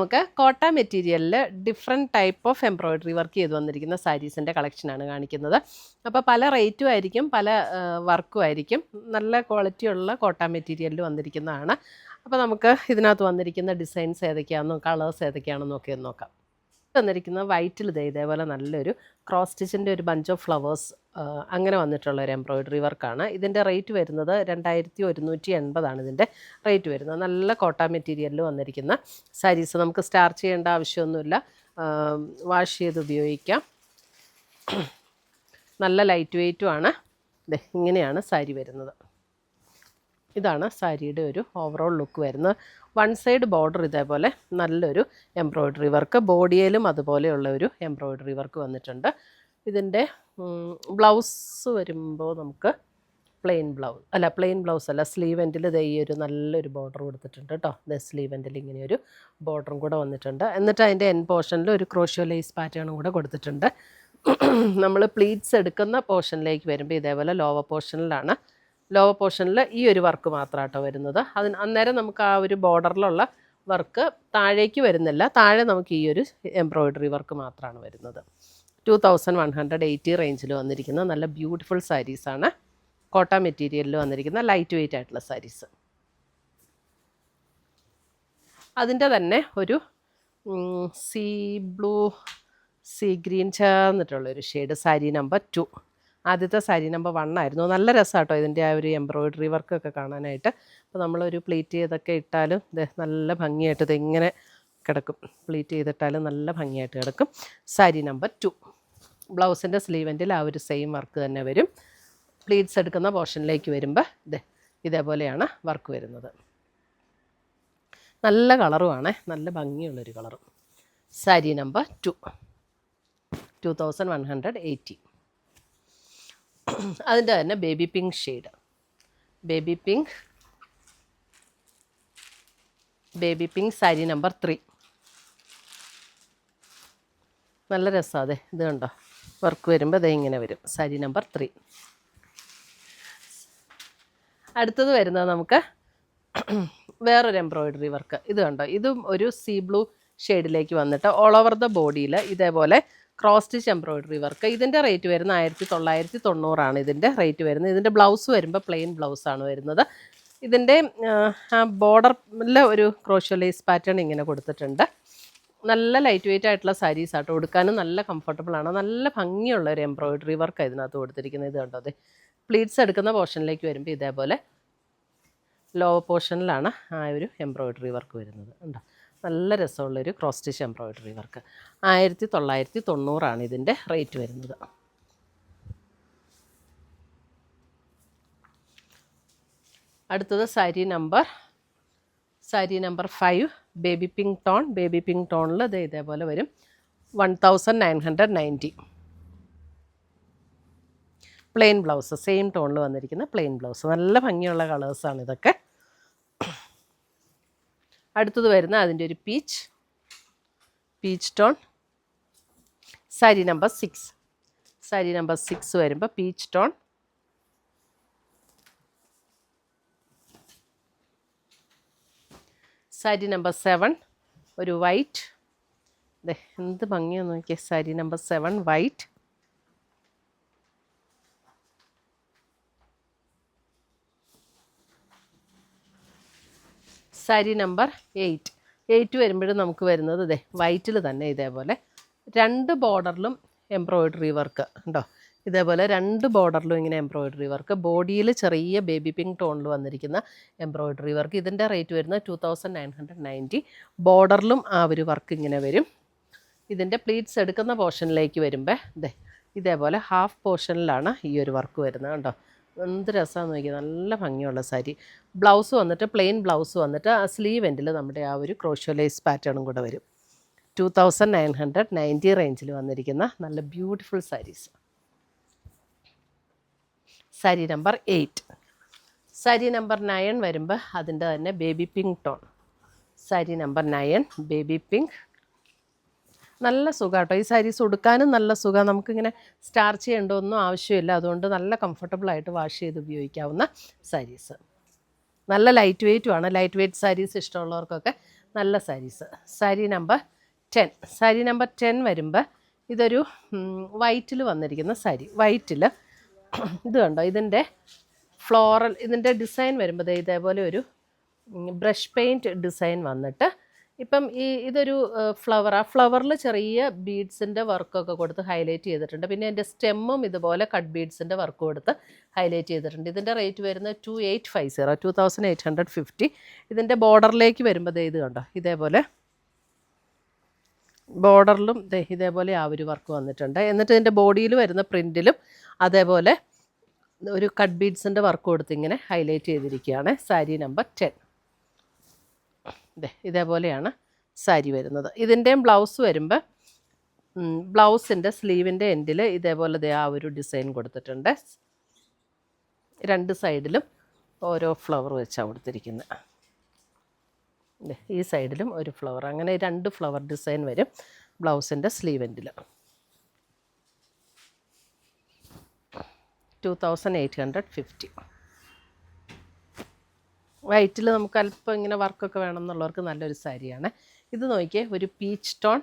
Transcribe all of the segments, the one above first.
നമുക്ക് കോട്ട മെറ്റീരിയലിൽ different type of embroidery work ചെയ്ത് വന്നിരിക്കുന്ന സാരീസിൻ്റെ കളക്ഷനാണ് കാണിക്കുന്നത്. അപ്പോൾ പല റേറ്റും ആയിരിക്കും, പല വർക്കും ആയിരിക്കും. നല്ല ക്വാളിറ്റിയുള്ള കോട്ട മെറ്റീരിയലിൽ വന്നിരിക്കുന്നതാണ്. അപ്പോൾ നമുക്ക് ഇതിനകത്ത് വന്നിരിക്കുന്ന ഡിസൈൻസ് ഏതൊക്കെയാണെന്നും കളേഴ്സ് ഏതൊക്കെയാണെന്നും ഒക്കെ ഒന്ന് നോക്കാം. വന്നിരിക്കുന്നത് വൈറ്റിൽ ഇതേപോലെ നല്ലൊരു ക്രോസ് സ്റ്റിച്ചിൻ്റെ ഒരു ബഞ്ച് ഓഫ് ഫ്ലവേഴ്സ് അങ്ങനെ വന്നിട്ടുള്ള ഒരു എംബ്രോയ്ഡറി വർക്കാണ്. ഇതിൻ്റെ റേറ്റ് വരുന്നത് 2180 ഇതിൻ്റെ റേറ്റ് വരുന്നത്. നല്ല കോട്ട മെറ്റീരിയലിൽ വന്നിരിക്കുന്ന സാരീസ്. നമുക്ക് സ്റ്റാർച്ച് ചെയ്യേണ്ട ആവശ്യമൊന്നുമില്ല, വാഷ് ചെയ്ത് ഉപയോഗിക്കാം. നല്ല ലൈറ്റ് വെയ്റ്റുമാണ്. ഇങ്ങനെയാണ് സാരി വരുന്നത്. ഇതാണ് സാരിയുടെ ഒരു ഓവറോൾ ലുക്ക് വരുന്നത്. വൺ സൈഡ് ബോർഡർ ഇതേപോലെ നല്ലൊരു എംബ്രോയ്ഡറി വർക്ക്, ബോഡിയിലും അതുപോലെയുള്ള ഒരു എംബ്രോയ്ഡറി വർക്ക് വന്നിട്ടുണ്ട്. ഇതിൻ്റെ ബ്ലൗസ് വരുമ്പോൾ നമുക്ക് പ്ലെയിൻ ബ്ലൗസ് അല്ല, സ്ലീവ് എൻഡിൽ ഈ ഒരു നല്ലൊരു ബോർഡർ കൊടുത്തിട്ടുണ്ട് കേട്ടോ. സ്ലീവ് എൻഡിൽ ഇങ്ങനെയൊരു ബോർഡറും കൂടെ വന്നിട്ടുണ്ട്. എന്നിട്ട് അതിൻ്റെ എൻ പോർഷനിൽ ഒരു ക്രോഷ്യോ ലേസ് പാറ്റേണും കൂടെ കൊടുത്തിട്ടുണ്ട്. നമ്മൾ പ്ലീറ്റ്സ് എടുക്കുന്ന പോർഷനിലേക്ക് വരുമ്പോൾ ഇതേപോലെ ലോവർ പോർഷനിൽ ഈ ഒരു വർക്ക് മാത്രമാട്ടോ വരുന്നത്. അന്നേരം നമുക്ക് ആ ഒരു ബോർഡറിലുള്ള വർക്ക് താഴേക്ക് വരുന്നില്ല. താഴെ നമുക്ക് ഈ ഒരു എംബ്രോയ്ഡറി വർക്ക് മാത്രമാണ് വരുന്നത്. 2180 റേഞ്ചിൽ വന്നിരിക്കുന്ന നല്ല ബ്യൂട്ടിഫുൾ സാരീസാണ്. കോട്ട മെറ്റീരിയലിൽ വന്നിരിക്കുന്ന ലൈറ്റ് വെയ്റ്റ് ആയിട്ടുള്ള സാരീസ്. അതിൻ്റെ തന്നെ ഒരു സീ ബ്ലൂ സീ ഗ്രീൻ ചേർന്നിട്ടുള്ളൊരു ഷെയ്ഡ്, സാരി നമ്പർ 2. ആദ്യത്തെ സാരി നമ്പർ 1 ആയിരുന്നു. നല്ല രസമാട്ടോ ഇതിൻ്റെ ആ ഒരു എംബ്രോയ്ഡറി വർക്കൊക്കെ കാണാനായിട്ട്. അപ്പോൾ നമ്മളൊരു പ്ലീറ്റ് ചെയ്തൊക്കെ ഇട്ടാലും നല്ല ഭംഗിയായിട്ട് ഇതെങ്ങനെ കിടക്കും. പ്ലീറ്റ് ചെയ്തിട്ടാലും നല്ല ഭംഗിയായിട്ട് കിടക്കും. സാരി നമ്പർ 2. ബ്ലൗസിൻ്റെ സ്ലീവെൻറ്റിൽ ആ ഒരു സെയിം വർക്ക് തന്നെ വരും. പ്ലീറ്റ്സ് എടുക്കുന്ന പോർഷനിലേക്ക് വരുമ്പോൾ ഇതേപോലെയാണ് വർക്ക് വരുന്നത്. നല്ല കളറുമാണ്, നല്ല ഭംഗിയുള്ളൊരു കളറും. സാരി നമ്പർ 2 2180. അതിൻ്റെ തന്നെ baby pink shade, baby pink sari number 3. നല്ല രസമാണ്. ഇത് കണ്ടോ, വർക്ക് വരുമ്പോൾ ഇങ്ങനെ വരും. സാരി നമ്പർ 3. അടുത്തത് വരുന്നത് നമുക്ക് വേറൊരു എംബ്രോയ്ഡറി വർക്ക്. ഇത് കണ്ടോ, ഇതും ഒരു സീ ബ്ലൂ ഷെയ്ഡിലേക്ക് വന്നിട്ട് ഓൾ ഓവർ ദ ബോഡിയിൽ ഇതേപോലെ ക്രോസ് സ്റ്റിച്ച് എംബ്രോയ്ഡറി വർക്ക്. ഇതിൻ്റെ റേറ്റ് വരുന്നത് 1990 ഇതിൻ്റെ റേറ്റ് വരുന്നത്. ഇതിൻ്റെ ബ്ലൗസ് വരുമ്പോൾ പ്ലെയിൻ ബ്ലൗസാണ് വരുന്നത്. ഇതിൻ്റെ ബോർഡറിൽ ഒരു ക്രോഷ്യോ ലേസ് പാറ്റേൺ ഇങ്ങനെ കൊടുത്തിട്ടുണ്ട്. നല്ല ലൈറ്റ് വെയ്റ്റ് ആയിട്ടുള്ള സാരീസ് ആട്ടോ, ഉടുക്കാനും നല്ല കംഫർട്ടബിളാണ്. നല്ല ഭംഗിയുള്ള ഒരു എംബ്രോയ്ഡറി വർക്ക് ഇതിനകത്ത് കൊടുത്തിരിക്കുന്നത്. ഇത് കണ്ടോ, പ്ലീറ്റ്സ് എടുക്കുന്ന പോർഷനിലേക്ക് വരുമ്പോൾ ഇതേപോലെ ലോവർ പോർഷനിലാണ് ആ ഒരു എംബ്രോയ്ഡറി വർക്ക് വരുന്നത്. ഉണ്ടോ, നല്ല രസമുള്ളൊരു ക്രോസ് സ്റ്റിച്ച് എംബ്രോയ്ഡറി വർക്ക്. 1990 ഇതിൻ്റെ റേറ്റ് വരുന്നത്. അടുത്തത് സാരി നമ്പർ 5 ബേബി പിങ്ക് ടോണിൽ ഇതേപോലെ വരും. 1990. പ്ലെയിൻ ബ്ലൗസ്, സെയിം ടോണിൽ വന്നിരിക്കുന്ന പ്ലെയിൻ ബ്ലൗസ്. നല്ല ഭംഗിയുള്ള കളേഴ്സാണ് ഇതൊക്കെ. അടുത്തത് വരുന്ന അതിൻ്റെ ഒരു പീച്ച് ടോൺ. സാരി നമ്പർ 6 വരുമ്പോൾ പീച്ച് ടോൺ. സാരി നമ്പർ 7 ഒരു വൈറ്റ്. എന്ത് ഭംഗിയാന്ന് നോക്കിയാൽ. Sari number 7 white. Sari number 8 വരുമ്പോഴും നമുക്ക് വരുന്നത് വൈറ്റിൽ തന്നെ ഇതേപോലെ 2 ബോർഡറിലും എംബ്രോയ്ഡറി വർക്ക് ഉണ്ടോ. ഇതേപോലെ 2 ബോർഡറിലും ഇങ്ങനെ എംബ്രോയ്ഡറി വർക്ക്. ബോഡിയിൽ ചെറിയ ബേബി പിങ്ക് ടോണിൽ വന്നിരിക്കുന്ന എംബ്രോയ്ഡറി വർക്ക്. ഇതിൻ്റെ റേറ്റ് വരുന്നത് 2990. ബോർഡറിലും ആ ഒരു വർക്ക് ഇങ്ങനെ വരും. ഇതിൻ്റെ പ്ലീറ്റ്സ് എടുക്കുന്ന പോർഷനിലേക്ക് വരുമ്പോൾ ഇതേപോലെ ഹാഫ് പോർഷനിലാണ് ഈ ഒരു വർക്ക് വരുന്നത് കണ്ടോ. എന്ത് രസമാണെന്ന് നോക്കിയാൽ. നല്ല ഭംഗിയുള്ള സാരി. ബ്ലൗസ് വന്നിട്ട് പ്ലെയിൻ ബ്ലൗസ് വന്നിട്ട് ആ സ്ലീവ് എൻഡിൽ നമ്മുടെ ആ ഒരു ക്രോഷ്യോ ലേസ് പാറ്റേണും കൂടെ വരും. 2990 റേഞ്ചിൽ വന്നിരിക്കുന്ന നല്ല beautiful saris. Sari number 8. Sari number 9 വരുമ്പോൾ അതിൻ്റെ തന്നെ baby pink tone. Sari number 9 baby pink. നല്ല സുഖമാണ് കേട്ടോ ഈ സാരീസ് ഉടുക്കാനും. നല്ല സുഖമാണ്. നമുക്കിങ്ങനെ സ്റ്റാർച്ച് ചെയ്യേണ്ടതൊന്നും ആവശ്യമില്ല. അതുകൊണ്ട് നല്ല കംഫർട്ടബിളായിട്ട് വാഷ് ചെയ്ത് ഉപയോഗിക്കാവുന്ന സാരീസ്. നല്ല ലൈറ്റ് വെയ്റ്റുമാണ്. ലൈറ്റ് വെയ്റ്റ് സാരീസ് ഇഷ്ടമുള്ളവർക്കൊക്കെ നല്ല സാരീസ്. സാരി നമ്പർ 10. സാരി നമ്പർ 10 വരുമ്പോൾ ഇതൊരു വൈറ്റിൽ വന്നിരിക്കുന്ന സാരി. വൈറ്റിൽ ഇത് കണ്ടോ, ഇതിൻ്റെ ഫ്ലോറൽ, ഇതിൻ്റെ ഡിസൈൻ വരുമ്പോൾ ഇതേപോലെ ഒരു ബ്രഷ് പെയിൻറ്റ് ഡിസൈൻ വന്നിട്ട് ഇപ്പം ഇതൊരു ഫ്ലവർ, ആ ഫ്ലവറിൽ ചെറിയ ബീഡ്സിൻ്റെ വർക്കൊക്കെ കൊടുത്ത് ഹൈലൈറ്റ് ചെയ്തിട്ടുണ്ട്. പിന്നെ എൻ്റെ സ്റ്റെമ്മും ഇതുപോലെ കട്ട് ബീഡ്സിൻ്റെ വർക്ക് കൊടുത്ത് ഹൈലൈറ്റ് ചെയ്തിട്ടുണ്ട്. ഇതിൻ്റെ റേറ്റ് വരുന്നത് 2850, 2850. ഇതിൻ്റെ ബോർഡറിലേക്ക് വരുമ്പോൾ ഇത് കണ്ടോ, ഇതേപോലെ ബോർഡറിലും ഇതേപോലെ ആ ഒരു വർക്ക് വന്നിട്ടുണ്ട്. എന്നിട്ട് ഇതിൻ്റെ ബോഡിയിൽ വരുന്ന പ്രിൻറ്റിലും അതേപോലെ ഒരു കട്ട് ബീഡ്സിൻ്റെ വർക്ക് കൊടുത്ത് ഇങ്ങനെ ഹൈലൈറ്റ് ചെയ്തിരിക്കുകയാണ്. സാരി നമ്പർ 10. ഇതേപോലെയാണ് സാരി വരുന്നത്. ഇതിൻ്റെയും ബ്ലൗസ് വരുമ്പോൾ ബ്ലൗസിൻ്റെ സ്ലീവിൻ്റെ എൻഡിൽ ഇതേപോലെ ആ ഒരു ഡിസൈൻ കൊടുത്തിട്ടുണ്ട്. 2 സൈഡിലും ഓരോ ഫ്ലവർ വെച്ചാണ് കൊടുത്തിരിക്കുന്നത്. ഈ സൈഡിലും ഒരു ഫ്ലവർ, അങ്ങനെ 2 ഫ്ലവർ ഡിസൈൻ വരും ബ്ലൗസിൻ്റെ സ്ലീവ് എൻഡിൽ. 2850. വൈറ്റിൽ നമുക്ക് അല്പം ഇങ്ങനെ വർക്കൊക്കെ വേണം എന്നുള്ളവർക്ക് നല്ലൊരു സാരിയാണ് ഇത്. നോക്കിയേ, ഒരു പീച്ച് ടോൺ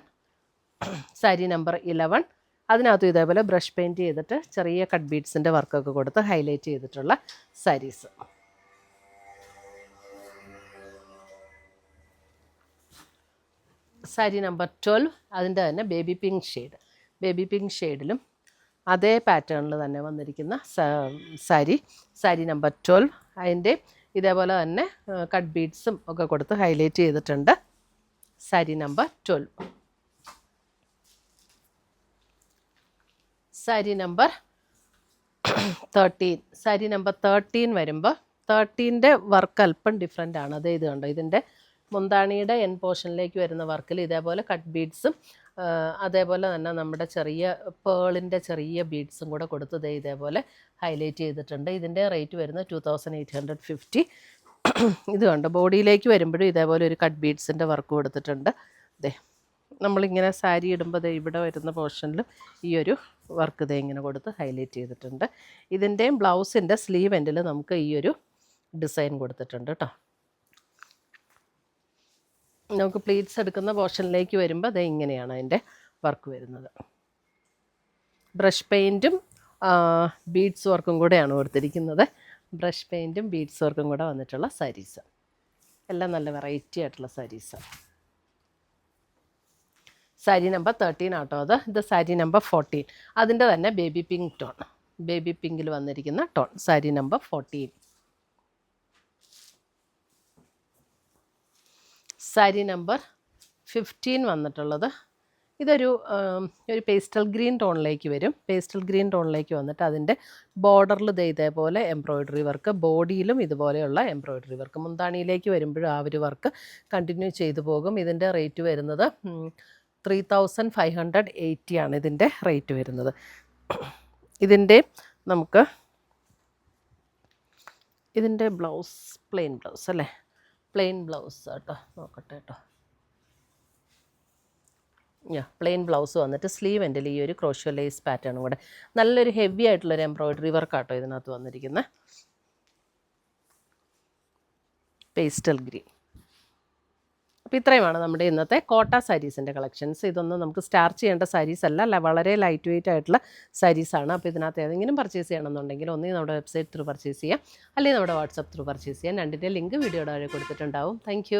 സാരി നമ്പർ 11. അതിനകത്തും ഇതേപോലെ ബ്രഷ് പെയിൻറ്റ് ചെയ്തിട്ട് ചെറിയ കട്ട് ബീഡ്സിൻ്റെ വർക്കൊക്കെ കൊടുത്ത് ഹൈലൈറ്റ് ചെയ്തിട്ടുള്ള സാരീസ്. സാരി നമ്പർ 12. അതിൻ്റെ തന്നെ baby pink shade. Baby pink ഷെയ്ഡിലും അതേ പാറ്റേണിൽ തന്നെ വന്നിരിക്കുന്ന സാരി നമ്പർ 12. അതിൻ്റെ ഇതേപോലെ തന്നെ കട്ട് ബീഡ്സും ഒക്കെ കൊടുത്ത് ഹൈലൈറ്റ് ചെയ്തിട്ടുണ്ട്. Sari number 12. Sari number 13. Sari number 13 വരുമ്പോൾ 13ൻ്റെ വർക്ക് അല്പം ഡിഫറെൻ്റ് ആണ്. ഇത് കണ്ടോ, ഇതിൻ്റെ മുന്താണിയുടെ എൻ പോർഷനിലേക്ക് വരുന്ന വർക്കിൽ ഇതേപോലെ കട്ട് ബീഡ്സും അതേപോലെ തന്നെ നമ്മുടെ ചെറിയ പേളിൻ്റെ ചെറിയ ബീഡ്സും കൂടെ കൊടുത്ത് ഇതേപോലെ ഹൈലൈറ്റ് ചെയ്തിട്ടുണ്ട്. ഇതിൻ്റെ റേറ്റ് വരുന്നത് 2850. ഇത് കണ്ടോ, ബോഡിയിലേക്ക് വരുമ്പോഴും ഇതേപോലെ ഒരു കട്ട് ബീഡ്സിൻ്റെ വർക്ക് കൊടുത്തിട്ടുണ്ട്. നമ്മളിങ്ങനെ സാരി ഇടുമ്പോൾ ഇവിടെ വരുന്ന പോർഷനിലും ഈ ഒരു വർക്ക് ഇങ്ങനെ കൊടുത്ത് ഹൈലൈറ്റ് ചെയ്തിട്ടുണ്ട്. ഇതിൻ്റെയും ബ്ലൗസിൻ്റെ സ്ലീവ് എൻഡിൽ നമുക്ക് ഈ ഒരു ഡിസൈൻ കൊടുത്തിട്ടുണ്ട് കേട്ടോ. നമുക്ക് പ്ലീറ്റ്സ് എടുക്കുന്ന പോർഷനിലേക്ക് വരുമ്പോൾ ഇങ്ങനെയാണ് അതിൻ്റെ വർക്ക് വരുന്നത്. ബ്രഷ് പെയിൻറ്റും ബീഡ്സ് വർക്കും കൂടെയാണ് കൊടുത്തിരിക്കുന്നത്. ബ്രഷ് പെയിൻറ്റും ബീഡ്സ് വർക്കും കൂടെ വന്നിട്ടുള്ള സാരീസ്. എല്ലാം നല്ല വെറൈറ്റി ആയിട്ടുള്ള സാരീസ്. സാരി നമ്പർ 13 ആട്ടോ അത്. ഇത് സാരി നമ്പർ 14. അതിൻ്റെ തന്നെ ബേബി പിങ്ക് ടോൺ, ബേബി പിങ്കിൽ വന്നിരിക്കുന്ന tone. Sari number 14. Sari number 15 വന്നിട്ടുള്ളത് ഇതൊരു പേസ്റ്റൽ ഗ്രീൻ ടോണിലേക്ക് വരും. പേസ്റ്റൽ ഗ്രീൻ ടോണിലേക്ക് വന്നിട്ട് അതിൻ്റെ ബോർഡറിൽ ഇതേപോലെ എംബ്രോയ്ഡറി വർക്ക്, ബോഡിയിലും ഇതുപോലെയുള്ള എംബ്രോയ്ഡറി വർക്ക്. മുന്താണിയിലേക്ക് വരുമ്പോഴും ആ ഒരു വർക്ക് കണ്ടിന്യൂ ചെയ്തു പോകും. ഇതിൻ്റെ റേറ്റ് വരുന്നത് 3580 ആണ് ഇതിൻ്റെ റേറ്റ് വരുന്നത്. ഇതിൻ്റെ നമുക്ക് ഇതിൻ്റെ ബ്ലൗസ് പ്ലെയിൻ ബ്ലൗസ് അല്ലേ, പ്ലെയിൻ ബ്ലൗസ് കേട്ടോ, നോക്കട്ടെ കേട്ടോ. പ്ലെയിൻ ബ്ലൗസ് വന്നിട്ട് സ്ലീവ് എൻഡിൽ ഈ ഒരു ക്രോഷ്യോ ലേസ് പാറ്റേണും കൂടെ നല്ലൊരു ഹെവി ആയിട്ടുള്ളൊരു എംബ്രോയ്ഡറി വർക്കാട്ടോ ഇതിനകത്ത് വന്നിരിക്കുന്നത്. Pastel green. അപ്പോൾ ഇത്രയുമാണ് നമ്മുടെ ഇന്നത്തെ കോട്ട സാരീസിൻ്റെ കളക്ഷൻസ്. ഇതൊന്നും നമുക്ക് സ്റ്റാർച്ച് ചെയ്യേണ്ട സാരീസ് അല്ല, വളരെ ലൈറ്റ് വെയിറ്റ് ആയിട്ടുള്ള സാരീസാണ്. അപ്പോൾ ഇതിനകത്ത് ഏതെങ്കിലും പർച്ചേസ് ചെയ്യണമെന്നുണ്ടെങ്കിൽ ഒന്നേ നമ്മുടെ വെബ്സൈറ്റ് ത്രൂ പർച്ചേസ് ചെയ്യാം, അല്ലെങ്കിൽ നമ്മുടെ വാട്സപ്പ് ത്രൂ പർച്ചേസ് ചെയ്യാം. രണ്ടിൻ്റെ ലിങ്ക് വീഡിയോയുടെ താഴെ കൊടുത്തിട്ടുണ്ടാവും. താങ്ക്